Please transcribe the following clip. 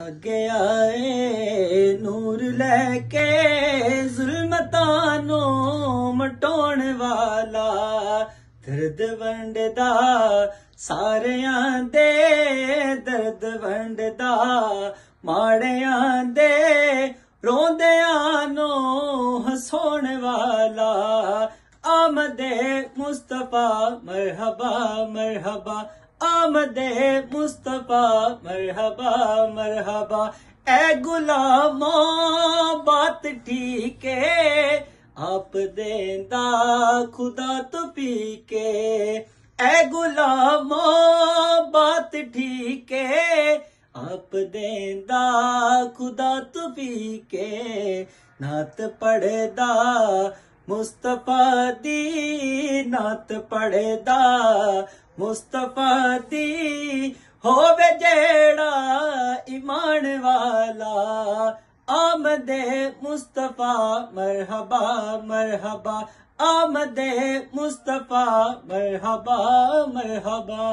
गया नूर लैके जुल्मतानो मटोण वाला दर्द वंडदा सारियां दे दर्द वंडदा माड़ियां दे रोंदियां नो हसोण वाला आमदे मुस्तफा मरहबा मरहबा आमदे मुस्तफा मरहबा मरहबा ए गुलामो बात ठीक है आप देंदा खुदा तो पी के ए गुलामो बात ठीक है आप देंदा खुदा तो पी के नात पढ़दा मुस्तफा दी नात पढ़दा मुस्तफा दी होवे जेड़ा ईमान वाला आमदे मुस्तफा मरहबा मरहबा आमदे मुस्तफा मरहबा मरहबा।